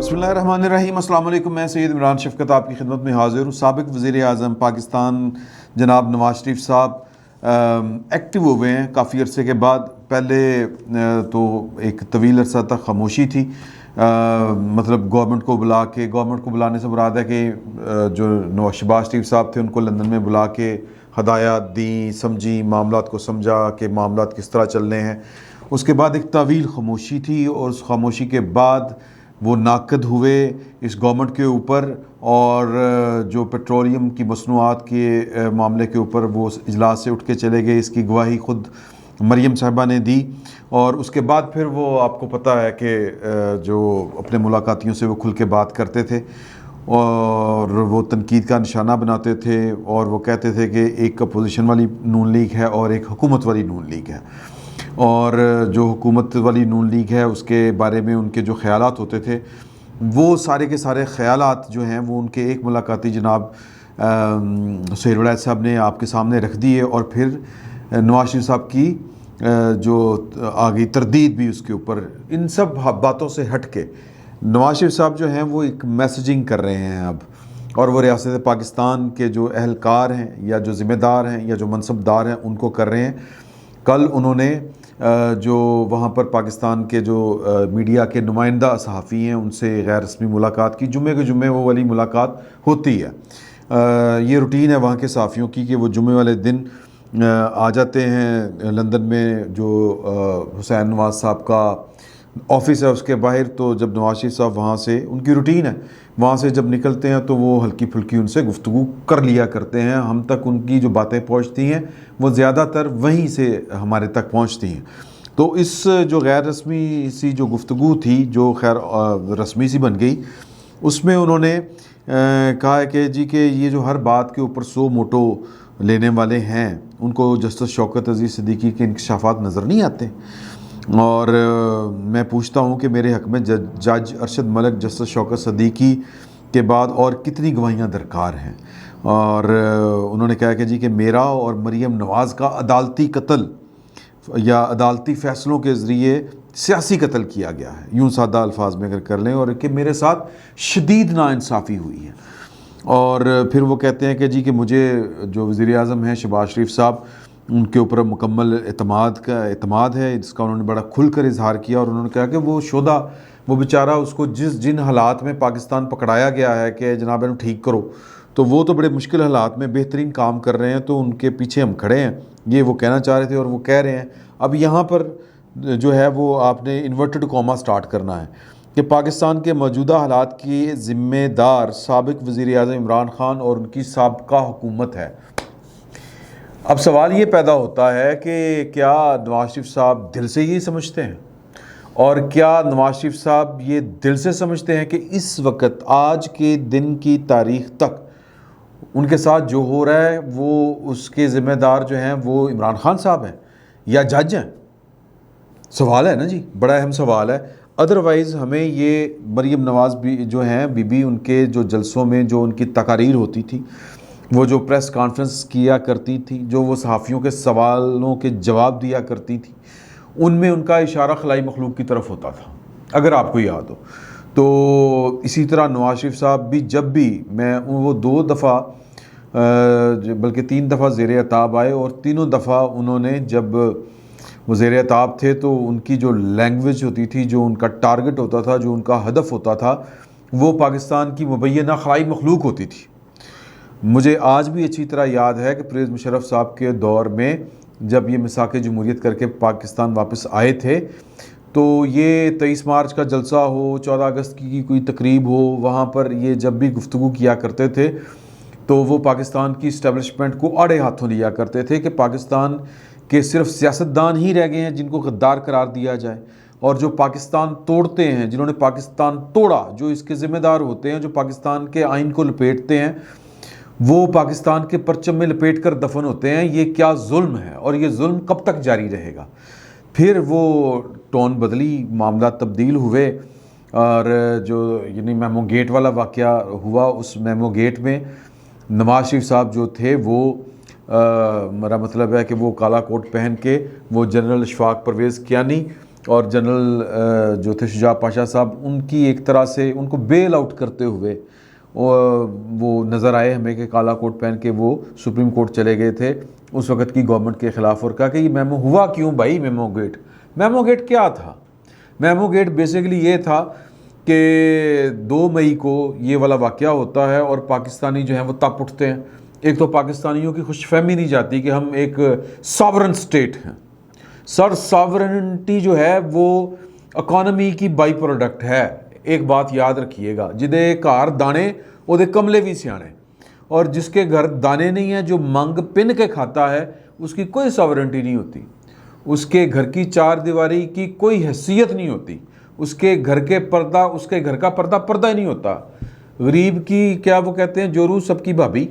بسم اللہ الرحمن الرحیم۔ السلام علیکم، میں سید عمران شفقت آپ کی خدمت میں حاضر ہوں۔ سابق وزیر اعظم پاکستان جناب نواز شریف صاحب ایکٹیو ہوئے ہیں کافی عرصے کے بعد۔ پہلے تو ایک طویل عرصہ تک خاموشی تھی، مطلب گورنمنٹ کو بلانے سے مراد ہے کہ جو شہباز شریف صاحب تھے ان کو لندن میں بلا کے ہدایات دیں، سمجھی، معاملات کو سمجھا کہ معاملات کس طرح چلنے ہیں۔ اس کے بعد ایک طویل خاموشی تھی، اور اس خاموشی کے بعد وہ ناقد ہوئے اس گورنمنٹ کے اوپر، اور جو پیٹرولیم کی مصنوعات کے معاملے کے اوپر وہ اجلاس سے اٹھ کے چلے گئے۔ اس کی گواہی خود مریم صاحبہ نے دی، اور اس کے بعد پھر وہ آپ کو پتہ ہے کہ جو اپنے ملاقاتیوں سے وہ کھل کے بات کرتے تھے، اور وہ تنقید کا نشانہ بناتے تھے، اور وہ کہتے تھے کہ ایک اپوزیشن والی نون لیگ ہے اور ایک حکومت والی نون لیگ ہے، اور جو حکومت والی نون لیگ ہے اس کے بارے میں ان کے جو خیالات ہوتے تھے وہ سارے کے سارے خیالات جو ہیں وہ ان کے ایک ملاقاتی جناب سہیل ولایت صاحب نے آپ کے سامنے رکھ دیے، اور پھر نواز شریف صاحب کی جو آگئی تردید بھی اس کے اوپر۔ ان سب باتوں سے ہٹ کے نواز شریف صاحب جو ہیں وہ ایک میسیجنگ کر رہے ہیں اب، اور وہ ریاست پاکستان کے جو اہلکار ہیں یا جو ذمہ دار ہیں یا جو منصب دار ہیں ان کو کر رہے ہیں۔ کل انہوں نے جو وہاں پر پاکستان کے جو میڈیا کے نمائندہ صحافی ہیں ان سے غیر رسمی ملاقات کی۔ جمعے کے جمعے وہ والی ملاقات ہوتی ہے، یہ روٹین ہے وہاں کے صحافیوں کی کہ وہ جمعے والے دن آ جاتے ہیں لندن میں، جو حسین نواز صاحب کا آفس ہے اس کے باہر۔ تو جب نواز شریف صاحب وہاں سے، ان کی روٹین ہے، وہاں سے جب نکلتے ہیں تو وہ ہلکی پھلکی ان سے گفتگو کر لیا کرتے ہیں۔ ہم تک ان کی جو باتیں پہنچتی ہیں وہ زیادہ تر وہیں سے ہمارے تک پہنچتی ہیں۔ تو اس جو غیر رسمی سی جو گفتگو تھی، جو خیر رسمی سی بن گئی، اس میں انہوں نے کہا ہے کہ جی کہ یہ جو ہر بات کے اوپر سو موٹو لینے والے ہیں ان کو جسٹس شوکت عزیز صدیقی کے انکشافات نظر نہیں آتے، اور میں پوچھتا ہوں کہ میرے حق میں جج ارشد ملک، جسٹس شوکت صدیقی کے بعد اور کتنی گواہیاں درکار ہیں۔ اور انہوں نے کہا کہ جی کہ میرا اور مریم نواز کا عدالتی قتل یا عدالتی فیصلوں کے ذریعے سیاسی قتل کیا گیا ہے، یوں سادہ الفاظ میں اگر کر لیں، اور کہ میرے ساتھ شدید ناانصافی ہوئی ہے۔ اور پھر وہ کہتے ہیں کہ جی کہ مجھے جو وزیر اعظم ہیں شہباز شریف صاحب، ان کے اوپر مکمل اعتماد ہے، جس کا انہوں نے بڑا کھل کر اظہار کیا، اور انہوں نے کہا کہ وہ شودا، وہ بیچارہ، اس کو جن حالات میں پاکستان پکڑایا گیا ہے کہ جناب انہوں ٹھیک کرو، تو وہ تو بڑے مشکل حالات میں بہترین کام کر رہے ہیں، تو ان کے پیچھے ہم کھڑے ہیں، یہ وہ کہنا چاہ رہے تھے، اور وہ کہہ رہے ہیں۔ اب یہاں پر جو ہے وہ آپ نے انورٹڈ کوما سٹارٹ کرنا ہے کہ پاکستان کے موجودہ حالات کی ذمہ دار سابق وزیر اعظم عمران خان اور ان کی سابقہ حکومت ہے۔ اب سوال یہ پیدا ہوتا ہے کہ کیا نواز شریف صاحب دل سے یہ سمجھتے ہیں، اور کیا نواز شریف صاحب یہ دل سے سمجھتے ہیں کہ اس وقت آج کے دن کی تاریخ تک ان کے ساتھ جو ہو رہا ہے وہ اس کے ذمہ دار جو ہیں وہ عمران خان صاحب ہیں یا جج ہیں؟ سوال ہے نا جی، بڑا اہم سوال ہے۔ ادروائز ہمیں یہ مریم نواز بھی جو ہیں بی ان کے جو جلسوں میں جو ان کی تقاریر ہوتی تھی، وہ جو پریس کانفرنس کیا کرتی تھی، جو وہ صحافیوں کے سوالوں کے جواب دیا کرتی تھی، ان میں ان کا اشارہ خلائی مخلوق کی طرف ہوتا تھا، اگر آپ کو یاد ہو۔ تو اسی طرح نواز شریف صاحب بھی جب بھی وہ 2 دفعہ بلکہ 3 دفعہ زیر عتاب آئے، اور تینوں دفعہ انہوں نے جب وہ زیر عتاب تھے تو ان کی جو لینگویج ہوتی تھی، جو ان کا ٹارگٹ ہوتا تھا، جو ان کا ہدف ہوتا تھا، وہ پاکستان کی مبینہ خلائی مخلوق ہوتی تھی۔ مجھے آج بھی اچھی طرح یاد ہے کہ پرویز مشرف صاحب کے دور میں جب یہ میثاق جمہوریت کر کے پاکستان واپس آئے تھے، تو یہ 23 مارچ کا جلسہ ہو، 14 اگست کی کوئی تقریب ہو، وہاں پر یہ جب بھی گفتگو کیا کرتے تھے تو وہ پاکستان کی اسٹیبلشمنٹ کو آڑے ہاتھوں لیا کرتے تھے کہ پاکستان کے صرف سیاستدان ہی رہ گئے ہیں جن کو غدار قرار دیا جائے، اور جو پاکستان توڑتے ہیں، جنہوں نے پاکستان توڑا، جو اس کے ذمہ دار ہوتے ہیں، جو پاکستان کے آئین کو لپیٹتے ہیں، وہ پاکستان کے پرچم میں لپیٹ کر دفن ہوتے ہیں۔ یہ کیا ظلم ہے، اور یہ ظلم کب تک جاری رہے گا؟ پھر وہ ٹون بدلی، معاملات تبدیل ہوئے، اور جو یعنی میمو گیٹ والا واقعہ ہوا، اس میمو گیٹ میں نواز شریف صاحب جو تھے وہ میرا مطلب ہے کہ وہ کالا کوٹ پہن کے وہ جنرل اشفاق پرویز کیانی اور جنرل جو تھے شجاع پاشا صاحب، ان کی ایک طرح سے ان کو بیل آؤٹ کرتے ہوئے وہ نظر آئے ہمیں کہ کالا کوٹ پہن کے وہ سپریم کورٹ چلے گئے تھے اس وقت کی گورنمنٹ کے خلاف، اور کہا کہ یہ میمو ہوا کیوں بھائی؟ میمو گیٹ کیا تھا؟ میمو گیٹ بیسیکلی یہ تھا کہ 2 مئی کو یہ والا واقعہ ہوتا ہے اور پاکستانی جو ہیں وہ تپ اٹھتے ہیں. ایک تو پاکستانیوں کی خوش فہمی نہیں جاتی کہ ہم ایک ساورن سٹیٹ ہیں. سر ساورنٹی جو ہے وہ اکانومی کی بائی پروڈکٹ ہے. ایک بات یاد رکھیے گا، جدے گھر دانے وہ دے کملے بھی سیانے، اور جس کے گھر دانے نہیں ہیں، جو منگ پن کے کھاتا ہے، اس کی کوئی ساورنٹی نہیں ہوتی. اس کے گھر کی 4 دیواری کی کوئی حیثیت نہیں ہوتی. اس کے گھر کے پردہ، اس کے گھر کا پردہ ہی نہیں ہوتا. غریب کی کیا وہ کہتے ہیں، جو روح سب کی بھابھی.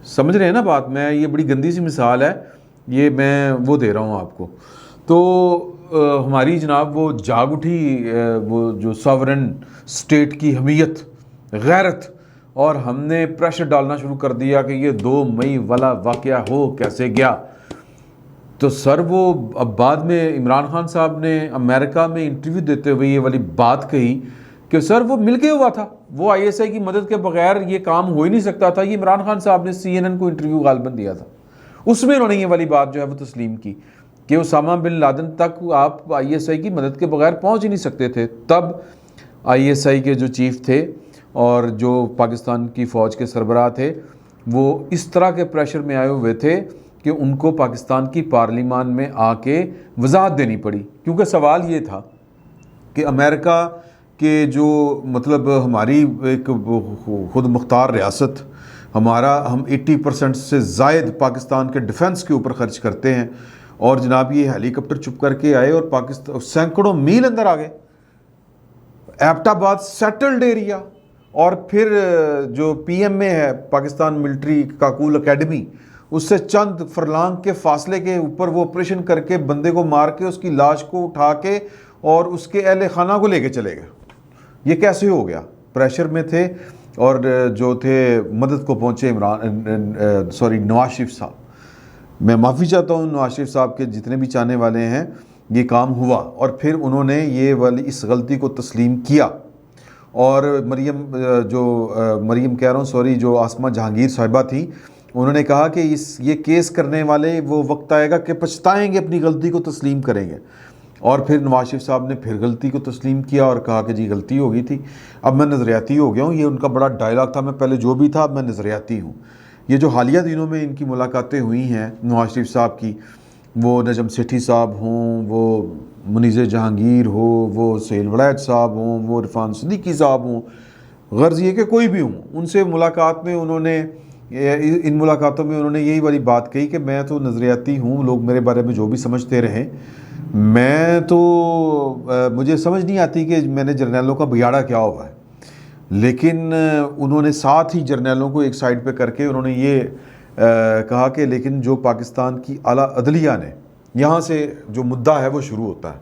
سمجھ رہے ہیں نا بات؟ میں یہ بڑی گندی سی مثال ہے، یہ میں وہ دے رہا ہوں آپ کو. تو ہماری جناب وہ جاگ اٹھی وہ جو ساورن سٹیٹ کی حمیت، غیرت، اور ہم نے پریشر ڈالنا شروع کر دیا کہ یہ 2 مئی والا واقعہ ہو کیسے گیا. تو سر وہ اب بعد میں عمران خان صاحب نے امریکہ میں انٹرویو دیتے ہوئے یہ والی بات کہی کہ سر وہ مل کے ہوا تھا، وہ آئی ایس آئی کی مدد کے بغیر یہ کام ہو ہی نہیں سکتا تھا. یہ عمران خان صاحب نے CNN کو انٹرویو غالباً دیا تھا، اس میں انہوں نے یہ والی بات جو ہے وہ تسلیم کی کہ اسامہ بن لادن تک آپ آئی ایس آئی کی مدد کے بغیر پہنچ ہی نہیں سکتے تھے. تب آئی ایس آئی کے جو چیف تھے اور جو پاکستان کی فوج کے سربراہ تھے، وہ اس طرح کے پریشر میں آئے ہوئے تھے کہ ان کو پاکستان کی پارلیمان میں آ کے وضاحت دینی پڑی. کیونکہ سوال یہ تھا کہ امریکہ کے جو مطلب ہماری ایک خود مختار ریاست، ہم 80% سے زائد پاکستان کے ڈیفنس کے اوپر خرچ کرتے ہیں، اور جناب یہ ہیلی کاپٹر چپ کر کے آئے اور پاکستان سینکڑوں میل اندر آ گئے. ایبٹ آباد سیٹلڈ ایریا، اور پھر جو PMA ہے پاکستان ملٹری کاکول اکیڈمی، اس سے چند فرلانگ کے فاصلے کے اوپر وہ آپریشن کر کے بندے کو مار کے اس کی لاش کو اٹھا کے اور اس کے اہل خانہ کو لے کے چلے گئے. یہ کیسے ہو گیا؟ پریشر میں تھے، اور جو تھے مدد کو پہنچے نواز شریف صاحب. میں معافی چاہتا ہوں نواز شریف صاحب کے جتنے بھی چاہنے والے ہیں. یہ کام ہوا اور پھر انہوں نے یہ والی اس غلطی کو تسلیم کیا، اور جو آسمہ جہانگیر صاحبہ تھی، انہوں نے کہا کہ یہ کیس کرنے والے وہ وقت آئے گا کہ پچھتائیں گے، اپنی غلطی کو تسلیم کریں گے. اور پھر نواز شریف صاحب نے پھر غلطی کو تسلیم کیا اور کہا کہ جی غلطی ہو گئی تھی، اب میں نظریاتی ہو گیا ہوں. یہ ان کا بڑا ڈائلاگ تھا، میں پہلے جو بھی تھا اب میں نظریاتی ہوں. یہ جو حالیہ دنوں میں ان کی ملاقاتیں ہوئی ہیں نواز شریف صاحب کی، وہ نجم سیٹھی صاحب ہوں، وہ منیز جہانگیر ہو، وہ سہیل ولایت صاحب ہوں، وہ عرفان صدیقی صاحب ہوں، غرض یہ کہ کوئی بھی ہوں، ان سے ملاقات میں ان ملاقاتوں میں انہوں نے یہی والی بات کہی کہ میں تو نظریاتی ہوں، لوگ میرے بارے میں جو بھی سمجھتے رہیں، مجھے سمجھ نہیں آتی کہ میں نے جرنیلوں کا بگاڑا کیا ہوا ہے. لیکن انہوں نے ساتھ ہی جرنیلوں کو ایک سائڈ پہ کر کے انہوں نے یہ کہا کہ لیکن جو پاکستان کی اعلیٰ عدلیہ نے، یہاں سے جو مدعا ہے وہ شروع ہوتا ہے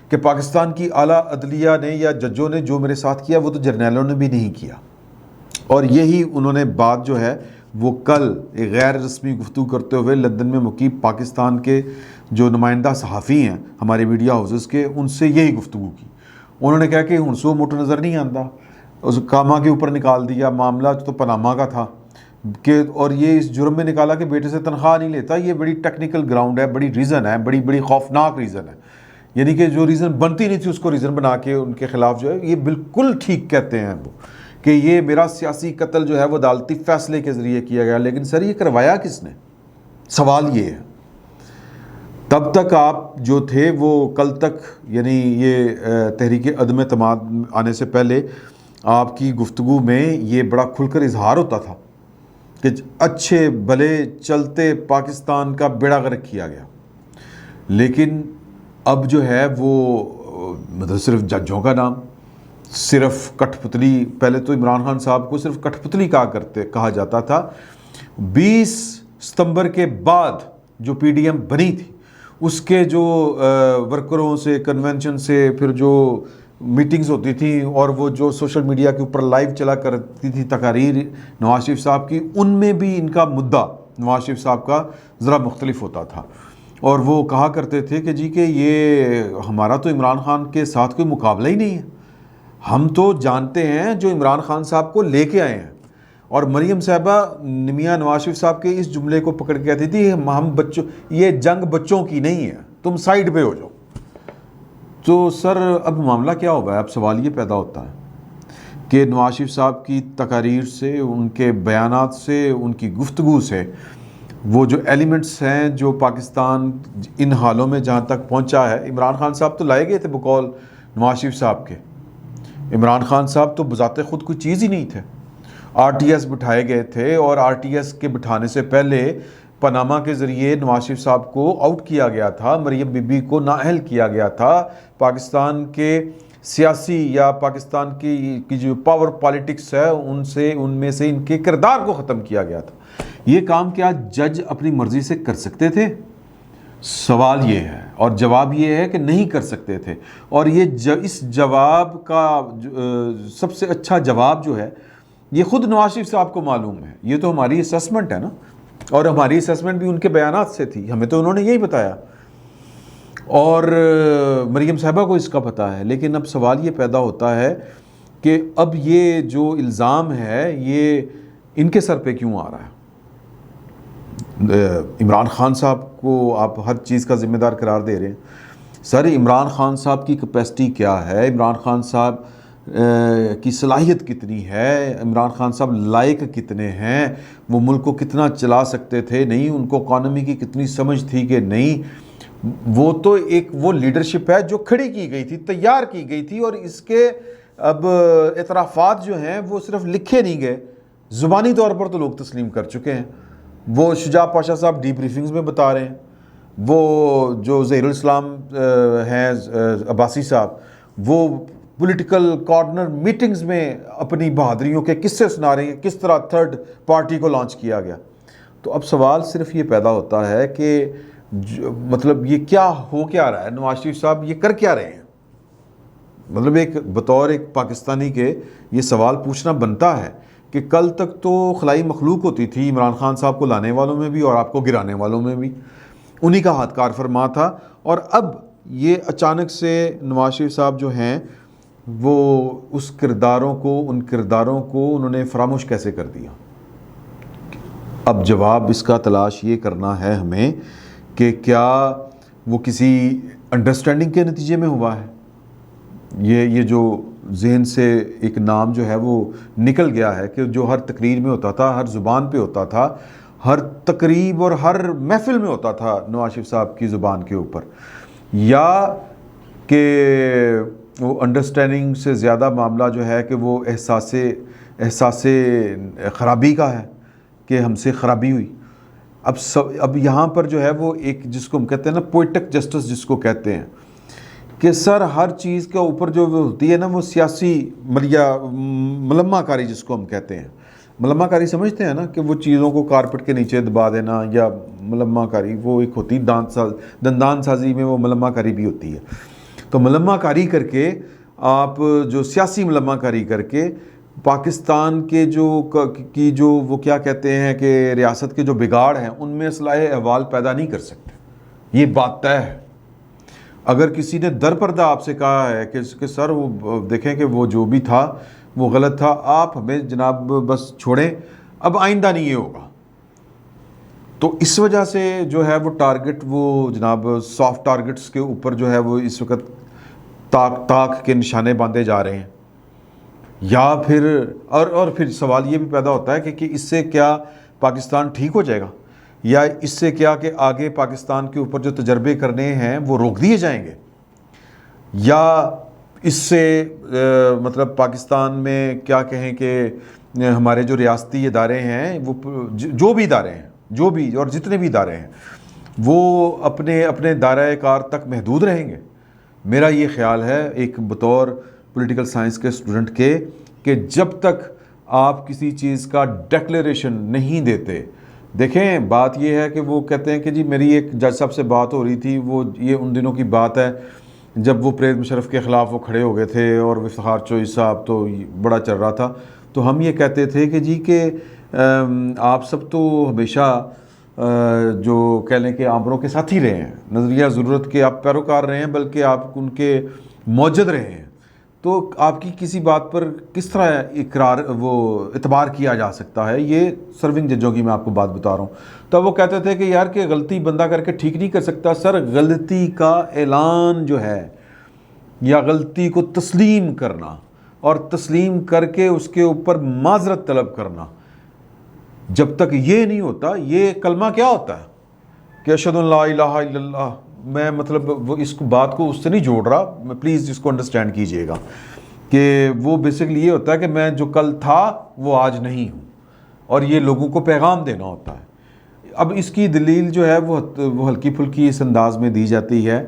کہ پاکستان کی اعلیٰ عدلیہ نے یا ججوں نے جو میرے ساتھ کیا وہ تو جرنیلوں نے بھی نہیں کیا. اور یہی انہوں نے بات جو ہے وہ کل ایک غیر رسمی گفتگو کرتے ہوئے لندن میں مقیم پاکستان کے جو نمائندہ صحافی ہیں ہمارے میڈیا ہاؤسز کے، ان سے یہی گفتگو کی. انہوں نے کہا کہ ہنسو موٹو نظر نہیں آتا، اس کاما کے اوپر نکال دیا، معاملہ تو پاناما کا تھا کہ، اور یہ اس جرم میں نکالا کہ بیٹے سے تنخواہ نہیں لیتا. یہ بڑی ٹیکنیکل گراؤنڈ ہے، بڑی ریزن ہے، بڑی خوفناک ریزن ہے. یعنی کہ جو ریزن بنتی نہیں تھی اس کو ریزن بنا کے ان کے خلاف جو ہے، یہ بالکل ٹھیک کہتے ہیں وہ کہ یہ میرا سیاسی قتل جو ہے وہ عدالتی فیصلے کے ذریعے کیا گیا. لیکن سر یہ کروایا کس نے؟ سوال یہ ہے. تب تک آپ جو تھے وہ کل تک، یعنی یہ تحریک عدم اعتماد آنے سے پہلے آپ کی گفتگو میں یہ بڑا کھل کر اظہار ہوتا تھا کہ اچھے بھلے چلتے پاکستان کا بیڑا غرق کیا گیا. لیکن اب جو ہے وہ مطلب صرف ججوں کا نام، صرف کٹھ پتلی، پہلے تو عمران خان صاحب کو صرف کٹھ پتلی کہا جاتا تھا. 20 ستمبر کے بعد جو PDM بنی تھی، اس کے جو ورکروں سے، کنونشن سے، پھر جو میٹنگز ہوتی تھیں اور وہ جو سوشل میڈیا کے اوپر لائیو چلا کرتی تھی تقاریر نواز شریف صاحب کی، ان میں بھی ان کا مدعا نواز شریف صاحب کا ذرا مختلف ہوتا تھا. اور وہ کہا کرتے تھے کہ جی کہ یہ ہمارا تو عمران خان کے ساتھ کوئی مقابلہ ہی نہیں ہے، ہم تو جانتے ہیں جو عمران خان صاحب کو لے کے آئے ہیں۔ اور مریم صاحبہ میاں نواز شریف صاحب کے اس جملے کو پکڑ کے کہتی تھی ہم بچوں، یہ جنگ بچوں کی نہیں ہے، تم سائیڈ پہ ہو جاؤ۔ تو سر اب معاملہ کیا ہوگا ہے؟ اب سوال یہ پیدا ہوتا ہے کہ نواز شریف صاحب کی تقاریر سے، ان کے بیانات سے، ان کی گفتگو سے وہ جو ایلیمنٹس ہیں جو پاکستان ان حالوں میں جہاں تک پہنچا ہے، عمران خان صاحب تو لائے گئے تھے بقول نواز شریف صاحب کے، عمران خان صاحب تو بذات خود کوئی چیز ہی نہیں تھے، آر ٹی ایس بٹھائے گئے تھے، اور آر ٹی ایس کے بٹھانے سے پہلے پاناما کے ذریعے نواز شریف صاحب کو آؤٹ کیا گیا تھا، مریم بی بی کو نااہل کیا گیا تھا، پاکستان کے سیاسی یا پاکستان کی جو پاور پالیٹکس ہے ان میں سے ان کے کردار کو ختم کیا گیا تھا۔ یہ کام کیا جج اپنی مرضی سے کر سکتے تھے؟ سوال یہ ہے، اور جواب یہ ہے کہ نہیں کر سکتے تھے۔ اور یہ اس جواب کا سب سے اچھا جواب جو ہے یہ خود نواز شریف صاحب کو معلوم ہے، یہ تو ہماری اسیسمنٹ ہے نا، اور ہماری اسیسمنٹ بھی ان کے بیانات سے تھی، ہمیں تو انہوں نے یہی بتایا، اور مریم صاحبہ کو اس کا پتہ ہے۔ لیکن اب سوال یہ پیدا ہوتا ہے کہ اب یہ جو الزام ہے یہ ان کے سر پہ کیوں آ رہا ہے؟ عمران خان صاحب کو آپ ہر چیز کا ذمہ دار قرار دے رہے ہیں۔ سر عمران خان صاحب کی کیپیسٹی کیا ہے؟ عمران خان صاحب کی صلاحیت کتنی ہے؟ عمران خان صاحب لائق کتنے ہیں؟ وہ ملک کو کتنا چلا سکتے تھے؟ نہیں، ان کو اکانومی کی کتنی سمجھ تھی کہ نہیں؟ وہ تو ایک وہ لیڈرشپ ہے جو کھڑی کی گئی تھی، تیار کی گئی تھی، اور اس کے اب اعترافات جو ہیں وہ صرف لکھے نہیں گئے، زبانی طور پر تو لوگ تسلیم کر چکے ہیں۔ وہ شجاع پاشا صاحب ڈی بریفنگز میں بتا رہے ہیں، وہ جو ظہیر الاسلام ہیں عباسی صاحب، وہ پولیٹیکل کارنر میٹنگز میں اپنی بہادریوں کے قصے سنا رہے ہیں، کس طرح تھرڈ پارٹی کو لانچ کیا گیا۔ تو اب سوال صرف یہ پیدا ہوتا ہے کہ مطلب یہ کیا ہو کیا رہا ہے؟ نواز شریف صاحب یہ کر کیا رہے ہیں؟ مطلب ایک بطور ایک پاکستانی کے یہ سوال پوچھنا بنتا ہے کہ کل تک تو خلائی مخلوق ہوتی تھی عمران خان صاحب کو لانے والوں میں بھی اور آپ کو گرانے والوں میں بھی، انہی کا ہاتھ کار فرما تھا، اور اب یہ اچانک سے نواز شریف صاحب جو ہیں وہ ان کرداروں کو انہوں نے فراموش کیسے کر دیا؟ اب جواب اس کا تلاش یہ کرنا ہے ہمیں کہ کیا وہ کسی انڈرسٹینڈنگ کے نتیجے میں ہوا ہے؟ یہ جو ذہن سے ایک نام جو ہے وہ نکل گیا ہے کہ جو ہر تقریر میں ہوتا تھا، ہر زبان پہ ہوتا تھا، ہر تقریب اور ہر محفل میں ہوتا تھا نواز شریف صاحب کی زبان کے اوپر، یا کہ وہ انڈرسٹینڈنگ سے زیادہ معاملہ جو ہے کہ وہ احساس خرابی کا ہے کہ ہم سے خرابی ہوئی۔ اب یہاں پر جو ہے وہ ایک جس کو ہم کہتے ہیں نا پوئٹک جسٹس جس کو کہتے ہیں، کہ سر ہر چیز کے اوپر جو ہوتی ہے نا وہ سیاسی ملمہ کاری جس کو ہم کہتے ہیں، ملمہ کاری سمجھتے ہیں نا کہ وہ چیزوں کو کارپٹ کے نیچے دبا دینا، یا ملمہ کاری وہ ایک ہوتی دندان سازی میں وہ ملمہ کاری بھی ہوتی ہے۔ تو ملمہ کاری کر کے آپ جو سیاسی ملمہ کاری کر کے پاکستان کے جو وہ کیا کہتے ہیں کہ ریاست کے جو بگاڑ ہیں ان میں اصلاح احوال پیدا نہیں کر سکتے، یہ بات طے ہے۔ اگر کسی نے در پردہ آپ سے کہا ہے کہ سر وہ دیکھیں کہ وہ جو بھی تھا وہ غلط تھا، آپ ہمیں جناب بس چھوڑیں، اب آئندہ نہیں یہ ہوگا، تو اس وجہ سے جو ہے وہ ٹارگٹ وہ جناب سافٹ ٹارگٹس کے اوپر جو ہے وہ اس وقت تاک کے نشانے باندھے جا رہے ہیں، یا پھر اور پھر سوال یہ بھی پیدا ہوتا ہے کہ اس سے کیا پاکستان ٹھیک ہو جائے گا، یا اس سے کیا کہ آگے پاکستان کے اوپر جو تجربے کرنے ہیں وہ روک دیے جائیں گے، یا اس سے مطلب پاکستان میں کیا کہیں کہ ہمارے جو ریاستی ادارے ہیں وہ جو بھی ادارے ہیں اور جتنے بھی ادارے ہیں وہ اپنے دائرہ کار تک محدود رہیں گے۔ میرا یہ خیال ہے ایک بطور پولیٹیکل سائنس کے اسٹوڈنٹ کے کہ جب تک آپ کسی چیز کا ڈیکلیریشن نہیں دیتے، دیکھیں بات یہ ہے کہ وہ کہتے ہیں کہ جی میری ایک جج صاحب سے بات ہو رہی تھی، وہ یہ ان دنوں کی بات ہے جب وہ پرویز مشرف کے خلاف وہ کھڑے ہو گئے تھے اور افتخار چوہدری صاحب تو بڑا چل رہا تھا، تو ہم یہ کہتے تھے کہ جی کہ آپ سب تو ہمیشہ جو کہہ لیں کہ آمروں کے ساتھی رہے ہیں، نظریہ ضرورت کے آپ پیروکار رہے ہیں، بلکہ آپ ان کے موجد رہے ہیں، تو آپ کی کسی بات پر کس طرح اعتبار کیا جا سکتا ہے؟ یہ سرونگ ججوں کی میں آپ کو بات بتا رہا ہوں۔ تب وہ کہتے تھے کہ یار کہ غلطی بندہ کر کے ٹھیک نہیں کر سکتا سر، غلطی کا اعلان جو ہے یا غلطی کو تسلیم کرنا اور تسلیم کر کے اس کے اوپر معذرت طلب کرنا، جب تک یہ نہیں ہوتا، یہ کلمہ کیا ہوتا ہے کہ اشہد ان لا الہ الا اللہ، میں مطلب وہ اس بات کو اس سے نہیں جوڑ رہا، پلیز اس کو انڈرسٹینڈ کیجئے گا کہ وہ بیسکلی یہ ہوتا ہے کہ میں جو کل تھا وہ آج نہیں ہوں، اور یہ لوگوں کو پیغام دینا ہوتا ہے۔ اب اس کی دلیل جو ہے وہ ہلکی پھلکی اس انداز میں دی جاتی ہے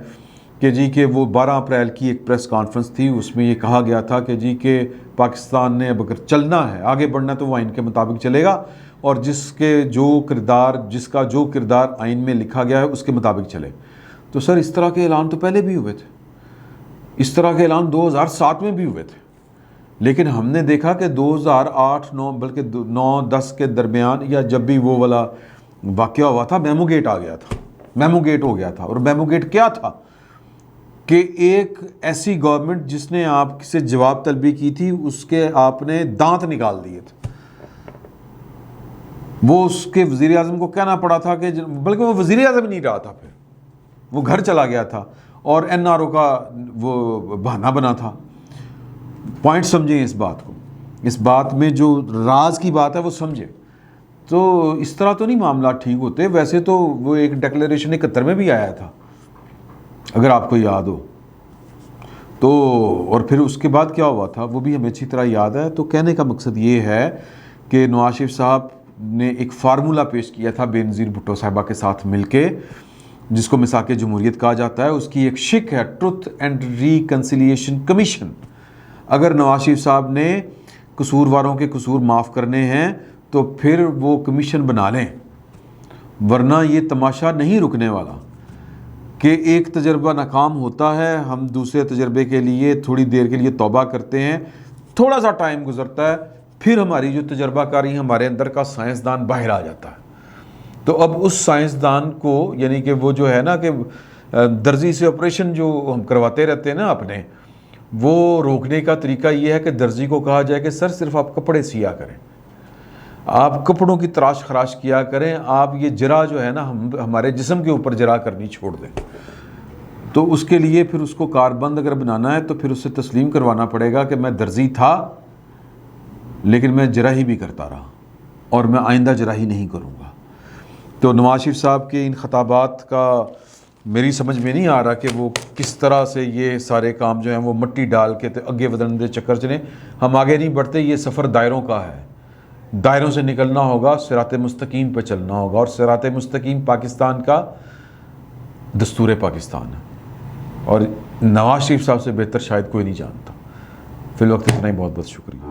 کہ جی کہ وہ 12 اپریل کی ایک پریس کانفرنس تھی، اس میں یہ کہا گیا تھا کہ جی کہ پاکستان نے اب اگر چلنا ہے، آگے بڑھنا تو وہ آئین کے مطابق چلے گا، اور جس کا جو کردار آئین میں لکھا گیا ہے اس کے مطابق چلے۔ تو سر اس طرح کے اعلان تو پہلے بھی ہوئے تھے، اس طرح کے اعلان 2007 میں بھی ہوئے تھے، لیکن ہم نے دیکھا کہ 2008 9 بلکہ 9-10 کے درمیان، یا جب بھی وہ والا واقعہ ہوا تھا، میمو گیٹ آ گیا تھا، میمو گیٹ ہو گیا تھا۔ اور میمو گیٹ کیا تھا کہ ایک ایسی گورنمنٹ جس نے آپ سے جواب طلبی کی تھی، اس کے آپ نے دانت نکال دیے تھے۔ وہ اس کے وزیر اعظم کو کہنا پڑا تھا کہ بلکہ وہ وزیر اعظم نہیں رہا تھا، پھر وہ گھر چلا گیا تھا، اور این آر او کا وہ بہانہ بنا تھا۔ پوائنٹ سمجھیں اس بات کو، اس بات میں جو راز کی بات ہے وہ سمجھیں۔ تو اس طرح تو نہیں معاملات ٹھیک ہوتے۔ ویسے تو وہ ایک ڈکلیریشن 71 میں بھی آیا تھا، اگر آپ کو یاد ہو تو، اور پھر اس کے بعد کیا ہوا تھا وہ بھی ہمیں اچھی طرح یاد ہے۔ تو کہنے کا مقصد یہ ہے کہ نواز شریف صاحب نے ایک فارمولہ پیش کیا تھا بینظیر بھٹو صاحبہ کے ساتھ مل کے، جس کو میثاق جمہوریت کہا جاتا ہے۔ اس کی ایک شق ہے ٹروتھ اینڈ ریکنسیلیشن کمیشن۔ اگر نواز شریف صاحب نے قصورواروں کے قصور معاف کرنے ہیں تو پھر وہ کمیشن بنا لیں، ورنہ یہ تماشا نہیں رکنے والا کہ ایک تجربہ ناکام ہوتا ہے، ہم دوسرے تجربے کے لیے تھوڑی دیر کے لیے توبہ کرتے ہیں، تھوڑا سا ٹائم گزرتا ہے، پھر ہماری جو تجربہ کاری ہمارے اندر کا سائنسدان باہر آ جاتا ہے۔ تو اب اس سائنسدان کو، یعنی کہ وہ جو ہے نا کہ درزی سے آپریشن جو ہم کرواتے رہتے ہیں نا اپنے، وہ روکنے کا طریقہ یہ ہے کہ درزی کو کہا جائے کہ سر صرف آپ کپڑے سیا کریں، آپ کپڑوں کی تراش خراش کیا کریں، آپ یہ جرا جو ہے نا ہمارے جسم کے اوپر جرا کرنی چھوڑ دیں۔ تو اس کے لیے پھر اس کو کاربند اگر بنانا ہے تو پھر اس سے تسلیم کروانا پڑے گا کہ میں درزی تھا لیکن میں جراحی بھی کرتا رہا، اور میں آئندہ جراحی نہیں کروں گا۔ تو نواز شریف صاحب کے ان خطابات کا میری سمجھ میں نہیں آ رہا کہ وہ کس طرح سے یہ سارے کام جو ہیں وہ مٹی ڈال کے آگے بدن دے چکر چلیں۔ ہم آگے نہیں بڑھتے، یہ سفر دائروں کا ہے، دائروں سے نکلنا ہوگا، صراط مستقیم پہ چلنا ہوگا، اور صراط مستقیم پاکستان کا دستور پاکستان ہے، اور نواز شریف صاحب سے بہتر شاید کوئی نہیں جانتا۔ فی الوقت اتنا ہی، بہت بہت شکریہ۔